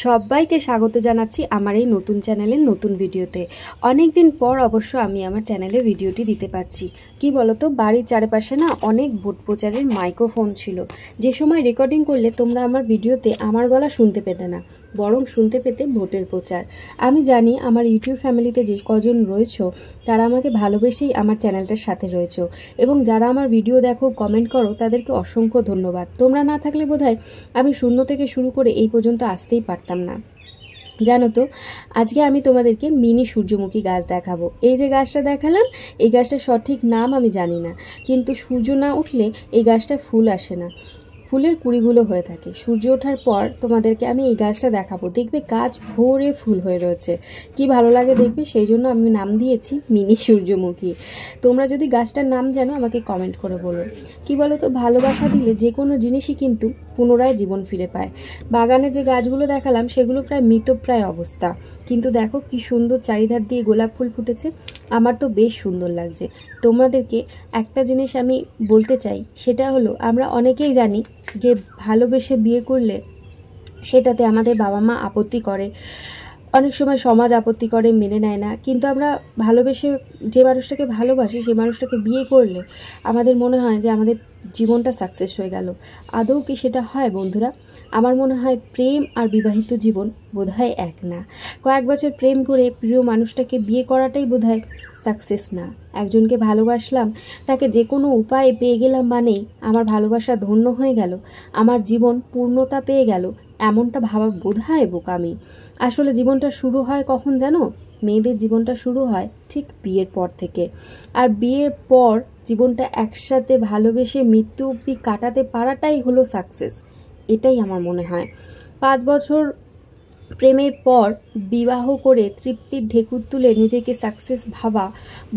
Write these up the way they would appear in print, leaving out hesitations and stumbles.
সবাইকে স্বাগত জানাচ্ছি আমার এই নতুন চ্যানেলের নতুন ভিডিওতে। অনেক দিন পর অবশ্য আমি আমার চ্যানেলে ভিডিওটি দিতে পারছি। কি বলতো, বাড়ির চারপাশে না অনেক ভোট প্রচারের মাইক্রোফোন ছিল, যে সময় রেকর্ডিং করলে তোমরা আমার ভিডিওতে আমার গলা শুনতে পেতে না, বরং শুনতে পেতে ভোটের প্রচার। আমি জানি আমার ইউটিউব ফ্যামিলিতে যে কজন রয়েছো তারা আমাকে ভালোবেসেই আমার চ্যানেলটার সাথে রয়েছো, এবং যারা আমার ভিডিও দেখো, কমেন্ট করো, তাদেরকে অসংখ্য ধন্যবাদ। তোমরা না থাকলে বোধহয় আমি শূন্য থেকে শুরু করে এই পর্যন্ত আসতেই পারতাম না। জানো তো, আজকে আমি তোমাদেরকে মিনি সূর্যমুখী গাছ দেখাবো। এই যে গাছটা দেখালাম, এই গাছটার সঠিক নাম আমি জানি না, কিন্তু সূর্য না উঠলে এই গাছটা ফুল আসে না, ফুলের কুড়িগুলো হয়ে থাকে। সূর্য ওঠার পর তোমাদেরকে আমি এই গাছটা দেখাবো, দেখবে গাছ ভরে ফুল হয়ে রয়েছে, কি ভালো লাগে দেখবে। সেই জন্য আমি নাম দিয়েছি মিনি সূর্যমুখী। তোমরা যদি গাছটার নাম জানো আমাকে কমেন্ট করে বলো। কি বলো তো, ভালোবাসা দিলে যে কোনো জিনিসই কিন্তু পুনরায় জীবন ফিরে পায়। বাগানে যে গাছগুলো দেখালাম সেগুলো প্রায় মৃতপ্রায় অবস্থা, কিন্তু দেখো কি সুন্দর চারিধার দিয়ে গোলাপ ফুল ফুটেছে। আমার তো বেশ সুন্দর লাগছে। তোমাদেরকে একটা জিনিস আমি বলতে চাই, সেটা হলো আমরা অনেকেই জানি যে ভালোবেসে বিয়ে করলে সেটাতে আমাদের বাবা মা আপত্তি করে, অনেক সময় সমাজ আপত্তি করে, মেনে নেয় না। কিন্তু আমরা ভালোবেসে যে মানুষটাকে ভালোবাসি সেই মানুষটাকে বিয়ে করলে আমাদের মনে হয় যে আমাদের জীবনটা সাকসেস হয়ে গেল। আদৌ কি সেটা হয় বন্ধুরা? আমার মনে হয় প্রেম আর বিবাহিত জীবন বোধহয় এক না। কয়েক বছর প্রেম করে প্রিয় মানুষটাকে বিয়ে করাটাই বোধহয় সাকসেস না। একজনকে ভালোবাসলাম, তাকে যে কোনো উপায়ে পেয়ে গেলাম মানেই আমার ভালোবাসা ধন্য হয়ে গেল, আমার জীবন পূর্ণতা পেয়ে গেল, এমনটা ভাবা বোধহয় বোকামি। আসলে জীবনটা শুরু হয় কখন জানো? মেয়েদের জীবনটা শুরু হয় ঠিক বিয়ের পর থেকে। আর বিয়ের পর জীবনটা একসাথে ভালোবেসে মৃত্যু অবধি কাটাতে পারাটাই হলো সাকসেস, এটাই আমার মনে হয়। 5 বছর প্রেমের পর বিবাহ করে তৃপ্তির ঢেকুর তুলে নিজেকে সাকসেস ভাবা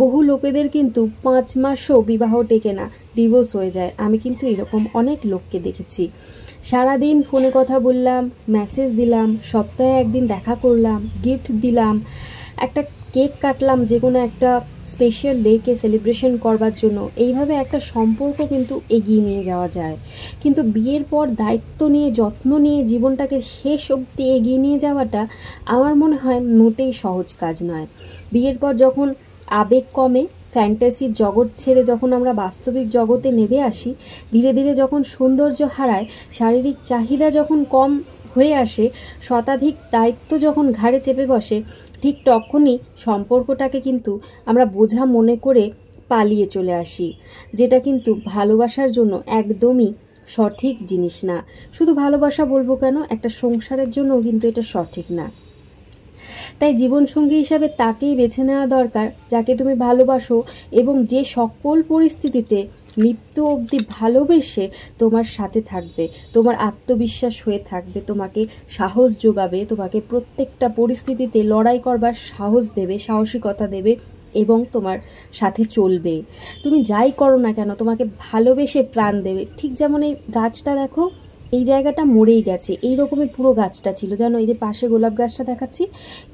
বহু লোকেদের কিন্তু 5 মাসও বিবাহ টেকে না, ডিভোর্স হয়ে যায়। আমি কিন্তু এরকম অনেক লোককে দেখেছি। সারাদিন ফোনে কথা বললাম, মেসেজ দিলাম, সপ্তাহে একদিন দেখা করলাম, গিফট দিলাম, একটা কেক কাটলাম যে কোনো একটা স্পেশাল ডেকে সেলিব্রেশন করবার জন্য। এইভাবে একটা সম্পর্ক কিন্তু এগিয়ে নিয়ে যাওয়া যায়। কিন্তু বিয়ের পর দায়িত্ব নিয়ে, যত্ন নিয়ে জীবনটাকে শেষ অবধি এগিয়ে নিয়ে যাওয়াটা আমার মনে হয় মোটেই সহজ কাজ নয়। বিয়ের পর যখন আবেগ কমে, ফ্যান্টাসির জগৎ ছেড়ে যখন আমরা বাস্তবিক জগতে নেমে আসি, ধীরে ধীরে যখন সৌন্দর্য হারায়, শারীরিক চাহিদা যখন কম হয়ে আসে, শতাধিক দায়িত্ব যখন ঘাড়ে চেপে বসে, ঠিক তখনই সম্পর্কটাকে কিন্তু আমরা বোঝা মনে করে পালিয়ে চলে আসি, যেটা কিন্তু ভালোবাসার জন্য একদমই সঠিক জিনিস না। শুধু ভালোবাসা বলবো কেন, একটা সংসারের জন্যও কিন্তু এটা সঠিক না। তাই জীবনসঙ্গী হিসাবে তাকেই বেছে নেওয়া দরকার যাকে তুমি ভালোবাসো, এবং যে সকল পরিস্থিতিতে মৃত্যু অবধি ভালোবেসে তোমার সাথে থাকবে, তোমার আত্মবিশ্বাস হয়ে থাকবে, তোমাকে সাহস যোগাবে, তোমাকে প্রত্যেকটা পরিস্থিতিতে লড়াই করবার সাহস দেবে, সাহসিকতা দেবে, এবং তোমার সাথে চলবে। তুমি যাই করো না কেন তোমাকে ভালোবেসে প্রাণ দেবে। ঠিক যেমন এই গাছটা দেখো, এই জায়গাটা মরেই গেছে, এই রকমই পুরো গাছটা ছিল, জানো এই যে পাশে গোলাপ গাছটা দেখাচ্ছি,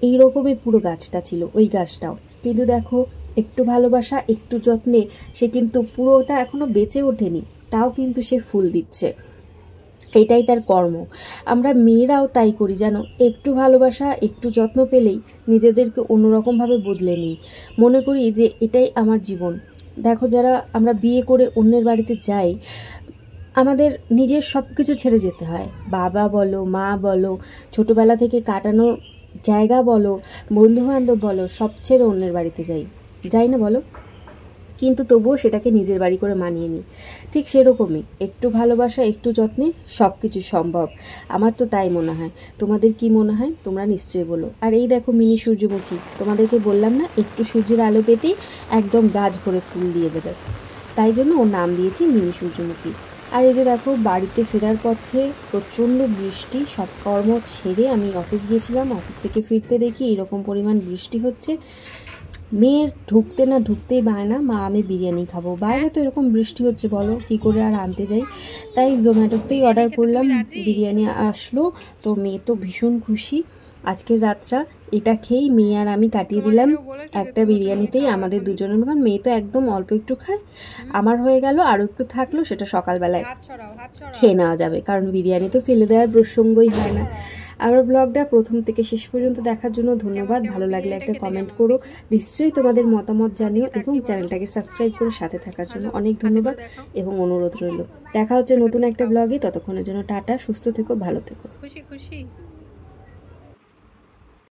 এই রকমই পুরো গাছটা ছিল ওই গাছটাও। কিন্তু দেখো, একটু ভালোবাসা, একটু যত্নে সে কিন্তু পুরোটা এখনো বেঁচে ওঠেনি, তাও কিন্তু সে ফুল দিচ্ছে। এটাই তার কর্ম। আমরা মেয়েরাও তাই করি জানো, একটু ভালোবাসা, একটু যত্ন পেলেই নিজেদেরকে অন্যরকমভাবে বদলে নিই, মনে করি যে এটাই আমার জীবন। দেখো, যারা আমরা বিয়ে করে অন্যের বাড়িতে যাই, আমাদের নিজের সব কিছু ছেড়ে যেতে হয়। বাবা বলো, মা বলো, ছোটোবেলা থেকে কাটানো জায়গা বলো, বন্ধুবান্ধব বলো, সব ছেড়ে অন্যের বাড়িতে যাই না বলো? কিন্তু তবুও সেটাকে নিজের বাড়ি করে মানিয়ে নিই। ঠিক সেরকমই একটু ভালোবাসা, একটু যত্নে সব কিছু সম্ভব। আমার তো তাই মনে হয়। তোমাদের কি মনে হয় তোমরা নিশ্চয়ই বলো। আর এই দেখো মিনি সূর্যমুখী, তোমাদেরকে বললাম না একটু সূর্যের আলো পেতেই একদম গাছ ভরে ফুল দিয়ে দেবে, তাই জন্য ওর নাম দিয়েছি মিনি সূর্যমুখী। আর এই যে দেখো, বাড়িতে ফেরার পথে প্রচণ্ড বৃষ্টি, সব কর্ম ছেড়ে আমি অফিস গিয়েছিলাম, অফিস থেকে ফিরতে দেখি এরকম পরিমাণ বৃষ্টি হচ্ছে। মেয়ের ঢুকতে না ঢুকতেই বায়না, মা আমি বিরিয়ানি খাবো। বাইরে তো এরকম বৃষ্টি হচ্ছে, বলো কী করে আর আনতে যাই। তাই জোম্যাটোতেই অর্ডার করলাম, বিরিয়ানি আসলো। তো মেয়ে তো ভীষণ খুশি। আজকের রাতটা এটা খেয়েই মেয়ে আর আমি কাটিয়ে দিলাম একটা বিরিয়ানিতেই আমাদের দুজনের, কারণ মেয়ে তো একদম অল্প একটু খায়, আমার হয়ে গেল আরও একটু থাকলো, সেটা সকালবেলায় খেয়ে নেওয়া যাবে, কারণ বিরিয়ানি তো ফেলে দেওয়ার প্রসঙ্গই হয় না। আমার ব্লগটা প্রথম থেকে শেষ পর্যন্ত দেখার জন্য ধন্যবাদ। ভালো লাগলে একটা কমেন্ট করো, নিশ্চয়ই তোমাদের মতামত জানিও, এবং চ্যানেলটাকে সাবস্ক্রাইব করে সাথে থাকার জন্য অনেক ধন্যবাদ এবং অনুরোধ রইল। দেখা হচ্ছে নতুন একটা ব্লগে, ততক্ষণের জন্য টাটা, সুস্থ থেকো, ভালো থেকো। খুশি খুশি।